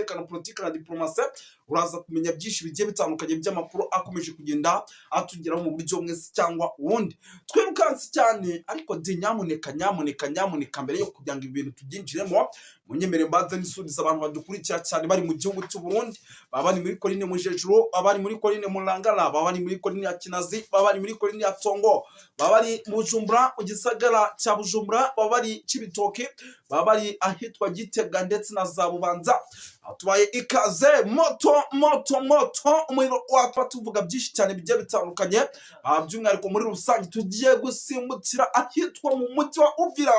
umutekano, politiki na diplomasi, uraza kumenya byinshi bigiye bitandukanye by'amakuru akomeje kugenda atugeraho mu buryo mwese cyangwa ubundi. Twirukanse cyane ariko nyamuneka mbere yo kugira ngo ibintu tubyinjiremo, munyemere mbanze nisubiza abantu badukurikira cyane bari mu gihugu cy'u Burundi, baba bari muri Coline Mujejuru, baba bari muri Coline Mulangala, baba bari muri Coline ya Kinazi, baba bari muri Coline ya Tongo, baba bari mu Bujumbura mu gisagara cya Bujumbura, baba bari Cibitoke, baba bari ahitwa Gitega ndetse na za Bubanza. Tubaye ikaze moto umuriro watwa tuvuga byinshi cyane bigiye bitandukanye, by'umwihariko muri rusange tugiye gusimbukira ahitwa mu mujyi wa Uvira.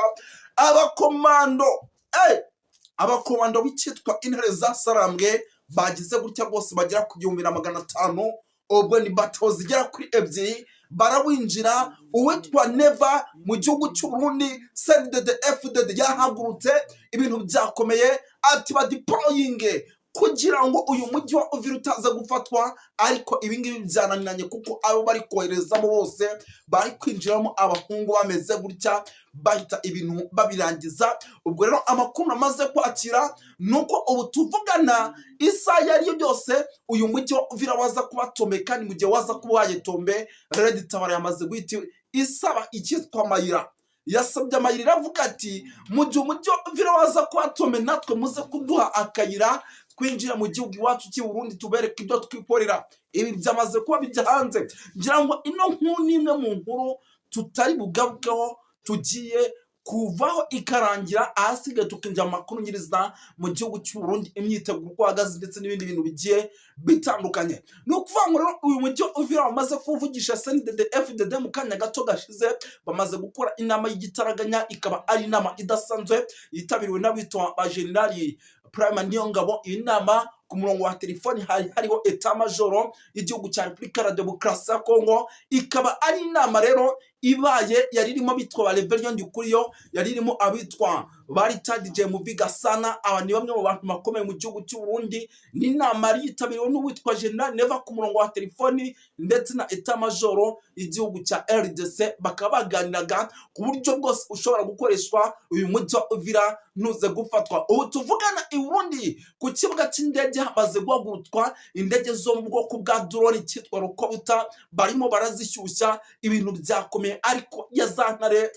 Abakomando b'icyitwa intare za Sarambwe bagize gutya bose bagera ku 1500, ubwo ni bato zigera kuri 2 barawinjira. Uwitwa Neva mu gihugu cy'u Burundi CNDD-FDD yahagurutse, ibintu byakomeye ati badeployinge kugira ngo uyu mujyi wa Uvira utaza gufatwa, ariko ibingibi byananiranye kuko abo bari koherezamo bose bari kwinjiramo abahungu bameze gutya, bahita ibintu babirangiza. Ubwo rero amakuru amaze kwakira nuko ubu tuvugana isaha yariyo byose uyu mujyi wa Uvira waza kubatombe, kandi mu gihe waza kuba wayetombe Red Tabara yamaze guhita isaba icyitwa Mayira. Yasabye Mayira avuga ati mu gihe umujyi wa Uvira waza kubatombe natwe muze kuduha akayira twinjira mu gihugu iwacu cy'u Burundi tubereka ibyo twikorera. Ibi byamaze kuba bijya hanze, ngira ngo ino nkuru nimwe mu nkuru tutari bugarukeho, tugiye kuvaho ikarangira ahasigaye tukinjira amakuru nyirizina mu gihugu cy'u Burundi, imyiteguro uko ihagaze ndetse n'ibindi bintu bigiye bitandukanye. Ni ukuvuga ngo rero uyu mujyi wa Uvira bamaze kuvugisha CNDD-FDD mu kanya gato gashize, bamaze gukora inama y'igitaraganya, ikaba ari inama idasanzwe yitabiriwe n'abitwa ba Generali Prime Niyongabo. Iyi nama ku murongo wa telefoni hariho Etat Major y'igihugu cya Repubulika ya Demokarasi ya Kongo. Ikaba ari inama rero ibaye yari irimo bitwa ba Rebellion Ndikuriyo, yari irimo abitwa bari Tadije mu Bigasana. Aba ni bamwe mu bantu bakomeye mu gihugu cy'u Burundi. Ni inama yitabiriwe n'uwitwa General Neva ku murongo wa telefoni ndetse na Etat Major y'igihugu cya RDC. Bakaba baganiraga ku buryo bwose ushobora gukoreshwa uyu mujyi wa Uvira nuze gufatwa. Ubu tuvugana i Burundi ku kibuga cy'indege hamaze guhagurutwa indege zo mu bwoko bwa drone cyitwa Rokobuta, barimo barazishyushya. Ibintu byakomeye ariko ya zantare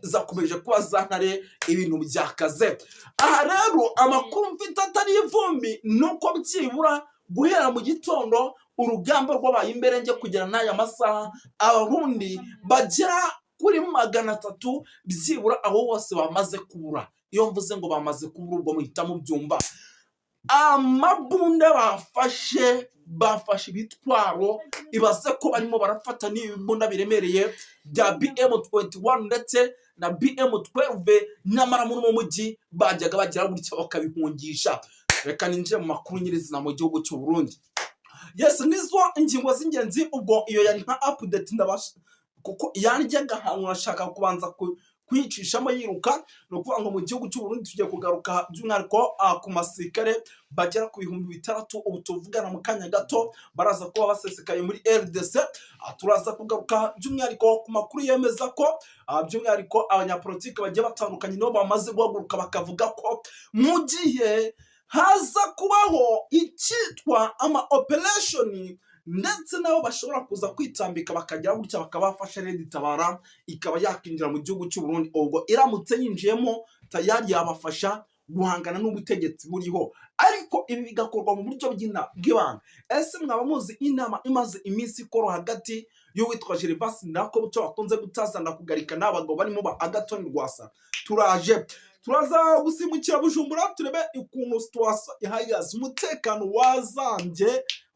zakomeje kuba zantare, ibintu byakaze. Aha rero amakuru mfite atari ivumbi nuko byibura guhera mu gitondo urugamba rwabaye imbere nge kugera n'aya masaha Abarundi bagera kuri 300 byibura abo bose bamaze kubura. Iyo mvuze ngo bamaze kubura ubwo muhita mubyumva. Amabunda bafashe ibitwaro, ibaze ko barimo barafata n'ibibunda biremereye bya BM21 ndetse na BM12, nyamara muri mu mujyi bajyaga bagira gutya bakabihungisha. Reka ninjire mu makuru nyirizina mu gihugu cy'u Burundi. Yes, nizo ingingo z'ingenzi. Ubwo iyo yari nka update ndabasha kuko yanjyaga ahantu nashaka kubanza kwicishamo yiruka. No kuvuga ngo mu gihugu cy'u Burundi tugiye kugaruka by'umwihariko ku masirikare bagera ku 6,000. ubu tuvugana mu kanya gato baraza kuba basesekaye muri RDC. Turaza kugaruka by'umwihariko ku makuru yemeza ko by'umwihariko abanyapolitiki bagiye batandukanye no bamaze guhaguruka bakavuga ko mu gihe haza kubaho icyitwa operation ndetse nabo bashobora kuza kwitambika bakagera gutya bakabafasha Red Tabara ikaba yakinjira mu gihugu cy'u Burundi. Ubwo iramutse yinjiyemo tayari yabafasha guhangana n'ubutegetsi buriho, ariko ibi bigakorwa mu buryo bw'ibanga. Ese mwaba muzi inama imaze iminsi ikoro hagati y'uwitwa Gervas Ndako bucyo bakunze gutazana kugarika n'abagabo barimo ba Agathon Rwasa? Turaza gusimukira Bujumbura turebe ukuntu situation ihagaze. Umutekano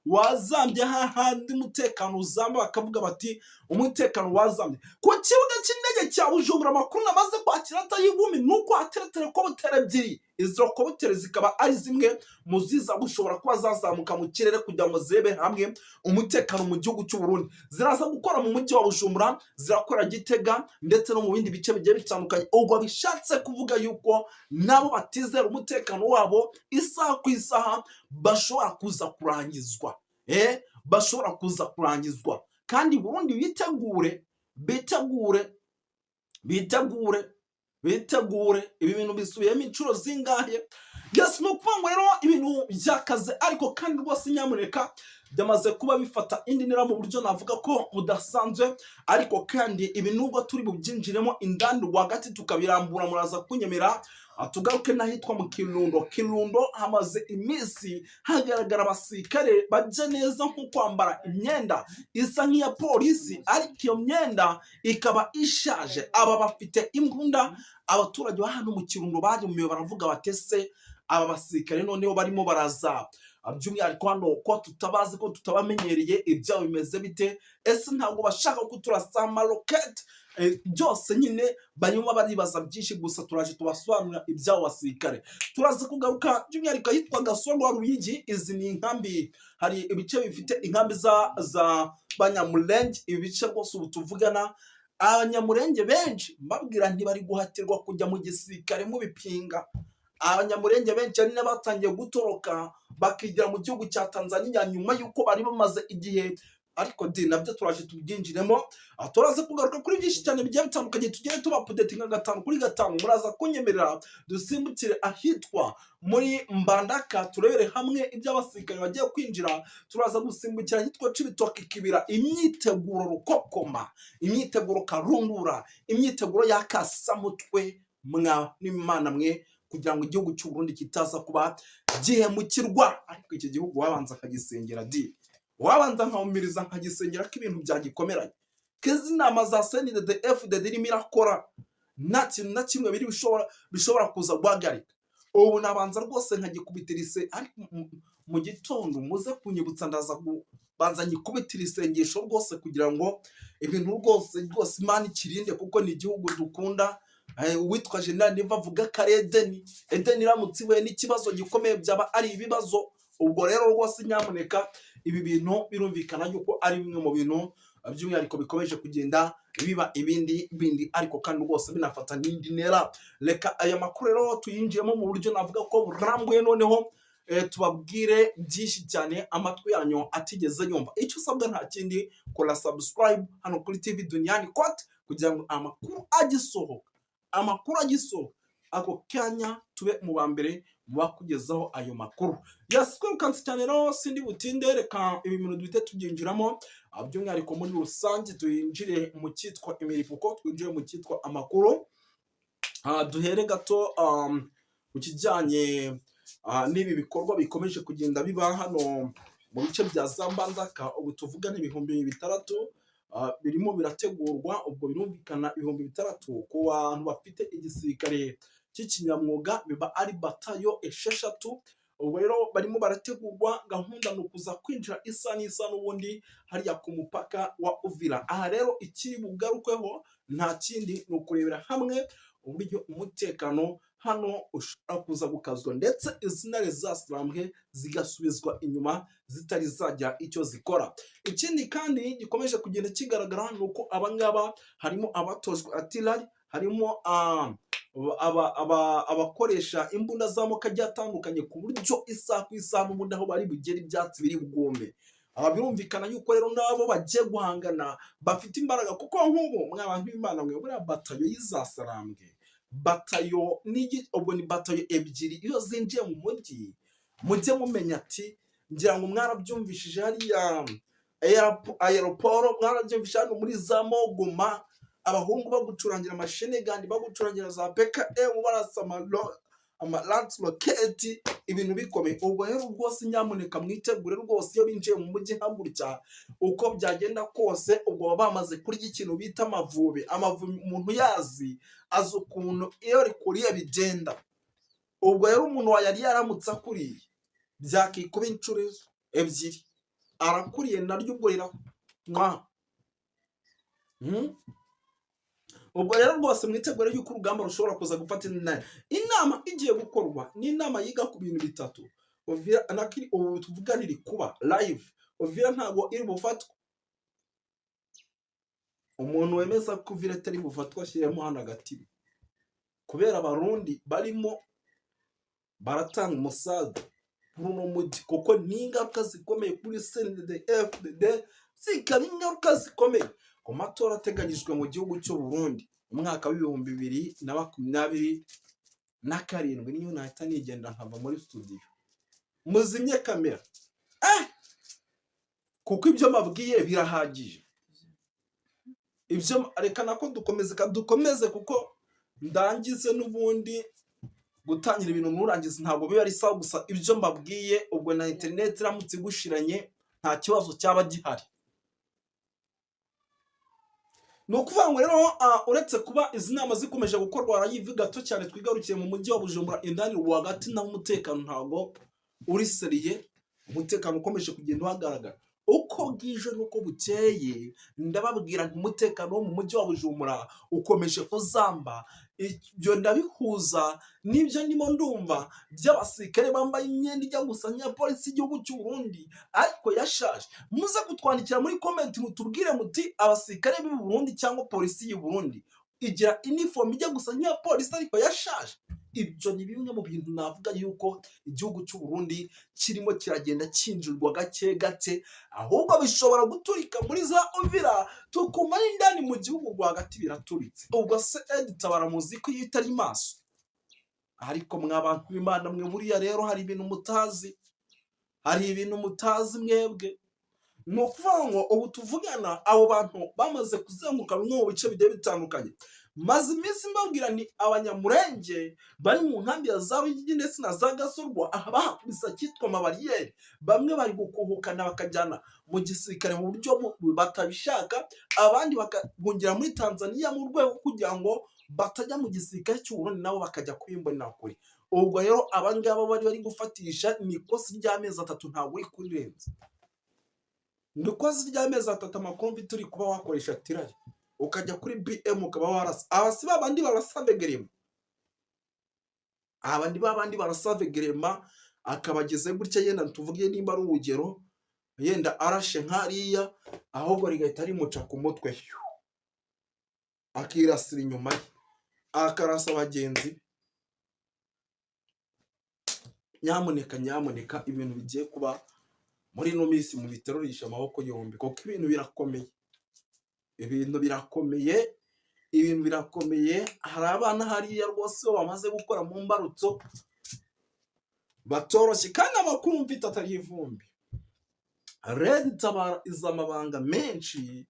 wazambye hahandi umutekano uzamba, bakavuga bati umutekano wazambye ku kibuga cy'indege cya Bujumbura. Amakuru namaze kwakira atayivumi nuko hateretere ko butere ebyiri. Izo kobutere zikaba ari zimwe mu ziza gushobora kuba zazamuka mu kirere kugira ngo zirebe hamwe umutekano mu gihugu cy'u Burundi. Ziraza gukora mu mujyi wa Bujumbura, zirakora Gitega ndetse no mu bindi bice bigiye bitandukanye. Ubwo bishatse kuvuga yuko nabo batizera umutekano wabo isaha ku isaha bashobora kuza kurangizwa. Bashobora kuza kurangizwa. Kandi Burundi bitegure ibi bintu bisubiyemo inshuro zingahe. yes, no kuvuga ngo rero ibintu byakaze, ariko kandi rwose nyamuneka byamaze kuba bifata indi ntera mu buryo navuga ko budasanzwe, ariko kandi ibi nubwo turi bubyinjiremo indani rwagati tukabirambura, muraza kunyemera tugaruke n'ahitwa mu Kirundo hamaze iminsi hagaragara abasirikare bajya neza nko kwambara imyenda isa nk'iya polisi, ariko iyo myenda ikaba ishaje. Aba bafite imbunda, abaturage ba hano mu Kirundo barumiwe baravuga batese aba basirikare noneho barimo baraza by'umwihariko hano ko tutabazi, ko tutabamenyereye, ibyabo bimeze bite? Ese ntabwo bashaka ko turasa amaroketi? Byose nyine barimo baribaza byinshi, gusa turaje tubasobanurira iby'abo basirikare. Turaza kugaruka by'umwihariko ahitwa Gasongo wa Ruyigi. Izi ni inkambi, hari ibice bifite inkambi za Banyamulenge. Ibi bice rwose ubu tuvugana Abanyamulenge benshi mbabwira ntibari guhatirwa kujya mu gisirikare mu bipinga. Abanyamulenge benshi ari n'abatangiye gutoroka bakigira mu gihugu cya Tanzania nyuma y'uko bari bamaze igihe, ariko nabyo turaje tubyinjiremo. Turaza kugaruka kuri byinshi cyane bigiye bitandukanye, tugere tubapudetinga 5 kuri 5. Muraza kunyemerera dusimbukire ahitwa muri Mbandaka turebere hamwe iby'abasirikare bagiye kwinjira. Turaza gusimbukira ahitwa Cibitoke Kibira, imyiteguro rukokoma, imyiteguro karundura, imyiteguro y'akasamutwe mwa n'Imana mwe, kugira ngo igihugu cy'u Burundi kitaza kuba gihemukirwa. Ariko iki gihugu wabanza akagisengera wabanza nkawumiriza nkagisengera ko ibintu byagikomeranye, kezi nama za CNDD FDD irimo irakora nta kintu na kimwe bishobora kuza guhagarika. Ubu nabanza rwose nkagikubitirise, ariko mu gitondo muze kunyibutsa ndaza banza nyikubitira isengesho rwose kugira ngo ibintu rwose Imana ikirinde, kuko ni igihugu dukunda. Uwitwa General niba avuga kare Edeni iramutse ihuye n'ikibazo gikomeye byaba ari ibibazo. Ubwo rero rwose nyamuneka ibi bintu birumvikana yuko ari bimwe mu bintu by'umwihariko bikomeje kugenda biba ibindi, ariko kandi rwose binafata n'indi ntera. Reka aya makuru rero tuyinjiyemo mu buryo navuga ko burambuye, noneho tubabwire byinshi cyane amatwi yanyu atigeze yumva. Icyo usabwa nta kindi, kora subscribe hano kuri TV Duniani Kote kugira ngo amakuru agisohoka ako kanya tube mu ba mbere bakugezaho ayo makuru. Twirukanse cyane rero sindi butinde, reka ibi bintu duhite tubyinjiramo by'umwihariko muri rusange. Tuyinjire mu cyitwa imiripuko, twinjire mu cyitwa amakuru. Duhere gato ku kijyanye n'ibi bikorwa bikomeje kugenda biba hano mu bice bya Mbandaka. Ubu tuvuga n'ibihumbi 600 birimo birategurwa. Ubwo birumvikana 600 ku bantu bafite igisirikare cy'ikinyamwuga, biba ari batayo 6. Ubwo rero barimo barategurwa, gahunda ni ukuza kwinjira isa n'isa n'ubundi hariya ku mupaka wa Uvira. Aha rero ikiri bugarukweho nta kindi, ni ukurebera hamwe uburyo umutekano hano ushobora kuza gukazwa, ndetse izintare zasambwe zigasubizwa inyuma zitari zagira icyo zikora. Ikindi kandi gikomeje kugenda kigaragara ni uko abangaba harimo abatojwe artillery, harimo abakoresha imbunda z'amoko agiye atandukanye, ku buryo isaha ku isaha n'ubundi aho bari bugere ibyatsi biri bugome. Birumvikana yuko rero nabo bagiye guhangana, bafite imbaraga, kuko nk'ubu mwabantu b'Imana mwe, buriya batayo y'izasarambwe, batayo ubwo ni batayo ebyiri, iyo zinjiye mu mujyi mujye mumenya ati, ngira ngo mwarabyumvishije hariya aeroport, mwarabyumvishije hano muri za Mogoma, abahungu bagucurangira amashenegandi, bagucurangira za PKM, barasa amalansi roketi, ibintu bikomeye. Ubwo rero rwose nyamuneka mwitegure rwose, iyo binjiye mu mujyi hagurutya uko byagenda kose, ubwo baba bamaze kurya ikintu bita amavubi. Umuntu yazi azi ukuntu iyo rikuriye bigenda. Ubwo rero umuntu yari yaramutse akuriye byakikuba inshuro 2, arakuriye naryo ubwo riramwa. Ubwo rero rwose mwitegure yuko urugamba rushobora kuza gufata inama igiye gukorwa. Ni inama yiga ku bintu 3. Uvira nakiri ubu tuvuga niri kuba live. Uvira ntago iri bufatwa. Umuntu wemeza ko Uvira atari bufatwa ashyiremo hano agati, kubera abarundi barimo baratanga umusaza kuri uno mujyi, kuko ni ingaruka zikomeye kuri CNDD FDD, zikaba ingaruka zikomeye ku matora ateganyijwe mu gihugu cy'u Burundi mu mwaka wa 2020 na karindwi niyo nahita nigenda nkava muri studio muzimye kamera kuko ibyo mabwiye birahagije. Ibyo reka nako dukomeze kuko ndangize n'ubundi gutangira ibintu nurangiza ntabwo biba ari sawa, gusa ibyo mbabwiye ubwo na internet iramutse gushiranye nta kibazo cyaba gihari. No kuvuga ngo rero uretse kuba izi nama zikomeje gukorwa live gato cyane twigarukiye mu mujyi wa Bujumbura indani rwagati naho umutekano ntago uri seriye, umutekano ukomeje kugenda uhagaragara uko bwije nuko bukeye. Ndababwira nti umutekano wo mu mujyi wa Bujumbura ukomeje kuzamba. Ibyo ndabihuza n'ibyo ndimo ndumva by'abasirikare bambaye imyenda ijya gusa nk'iya polisi y'igihugu cy'u Burundi ariko yashaje. Muze kutwandikira muri comment mutubwire muti abasirikare b'u Burundi cyangwa polisi y'u Burundi igira uniform ijya gusa nk'iya polisi ariko yashaje. Ibyo ni bimwe mu bintu navuga yuko igihugu cy'u Burundi kirimo kiragenda cinjirwa gake gake, ahubwo bishobora guturika muri za Uvira tukumara indani mu gihugu rwagati biraturitse. Ubwo se Tabara muziko iyo itari maso. Ariko mwabantu b'Imana mwe buriya rero hari ibintu mutazi, mwebwe. No kuvuga ngo ubu tuvugana abo bantu bamaze kuzenguka bimwe mu bice bigiye bitandukanye. Maze iminsi mbabwira ni abanyamurenge bari mu nkambi ya za Ruyigi ndetse na za Gasorwa bahakubisa cyitwa amabariyeri. Bamwe bari gukuhukana bakajyana mu gisirikare mu buryo batabishaka, abandi bakahungira muri Tanzania mu rwego kugira ngo batajya mu gisirikare cy'u Burundi nabo bakajya kwimbonera kuri. Ubwo rero abangaba bari gufatisha nikosi ry'amezi 3 ntabwo uri kurenza. Nikosi ry'amezi 3 amakombi turi kuba wakoresha tirari ukajya kuri BM ukaba warasa. Abasi babandi barasavegerema. Babandi barasavegerema akabageze gutya yenda tuvugiye nimba ari urugero yenda arashe nkariya ahubwo rigahita rimuca ku mutwe akirasira inyuma akarasa abagenzi. Nyamuneka ibintu bigiye kuba muri no minsi mu biterorisha amaboko yombi kuko ibintu birakomeye. Hari abana hariya rwose bamaze gukora mu mbarutso batoroshye kandi amakuru mfite atari ivumbi. Red Tabara izamabanga menshi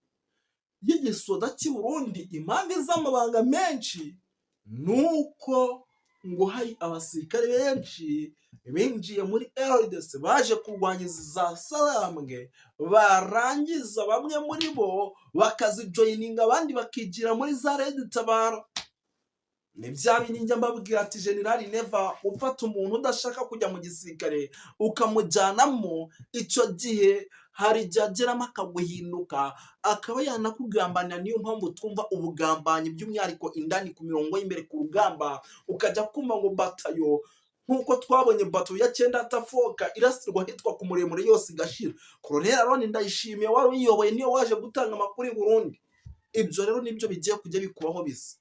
y'igisoda cy'u Burundi. Impamvu izamabanga menshi nuko ngo hari abasirikare benshi binjiye muri LDC baje kurwanya za Sarambwe, barangiza bamwe muri bo bakazijoyininga abandi bakigira muri za Red Tabara. Ni bya bintu mbabwira ati General Neva ufata umuntu udashaka kujya mu gisirikare ukamujyanamo, icyo gihe hari jageramo akaguhinduka akaba yanakugambanira. Niyo mpamvu twumva ubugambanyi by'umwihariko indani ku mirongo y'imbere ku rugamba ukajya kumva ngo batayo nkuko twabonye bato ya 9 atafoka irasirwa hitwa ku muremure yose igashira. Colonel Aaron Ndayishimiye wari uyoboye niyo waje gutanga amakuru i Burundi. Ibyo rero nibyo bigiye kujya bikubaho bisa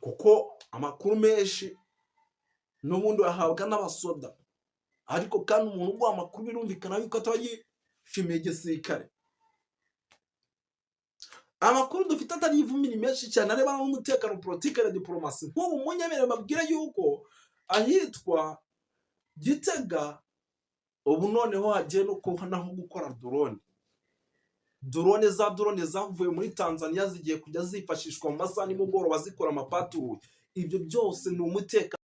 kuko amakuru menshi n'ubundi ahabwa n'abasoda, ariko kandi umuntu ugwa amakuru birumvikana yuko atayishimiye igisirikare. Amakuru dufite atari ivumini menshi cyane areba n'umutekano, politique na diplomasi. Nk'ubu munyemere babwira yuko ahitwa Gitega ubu noneho hagiye no naho gukora drone zavuye muri Tanzania zigiye kujya zifashishwa mu masaha nimugoroba zikora amapatrouille. Ibyo byose ni umutekano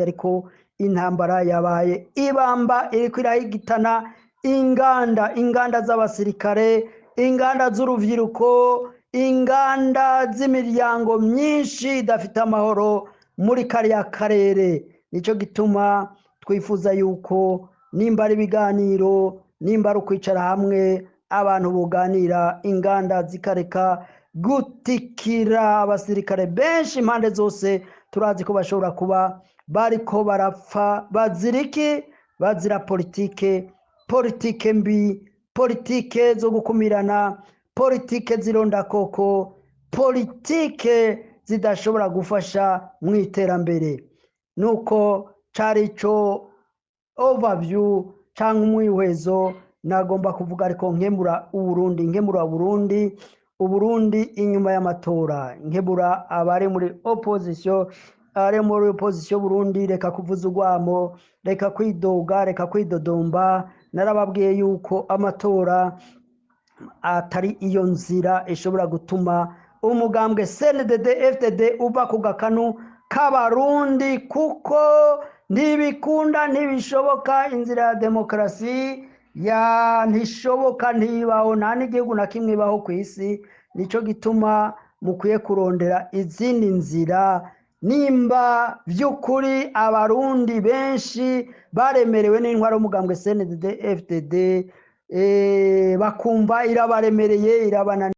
ariko intambara yabaye ibamba iri kwirahigitana inganda z'abasirikare, inganda z'uruvyiruko, inganda z'imiryango myinshi idafite amahoro muri kariya karere. Nico gituma twifuza yuko nimba ari biganiro, nimba ari ukwicara hamwe abantu buganira, inganda zikareka gutikira abasirikare benshi impande zose. Turazi ko bashobora kuba bariko barapfa baziriki bazira politike mbi, politike zo gukumirana, politike zironda koko, politike zidashobora gufasha mu iterambere. Nuko cari ico overview cyangwa umwihwezo nagomba kuvuga, ariko nkemura Uburundi inyuma y'amatora, nkebura abari muri opposition ari muri opposition Burundi, reka kuvuza urwamo, reka kwidoga, reka kwidodomba. Narababwiye yuko amatora atari iyo nzira ishobora gutuma umugambwe CNDD FDD uva ku gakanu k'abarundi, kuko ntibikunda, ntibishoboka. Inzira ya demokarasi ntishoboka, ntibaho, nta n'igihugu na kimwe ibaho ku isi. Nico gituma mukwiye kurondera izindi nzira, nimba by'ukuri abarundi benshi baremerewe n'intwaro y'umugambwe CNDD FDD bakumva irabaremereye, irabananiye.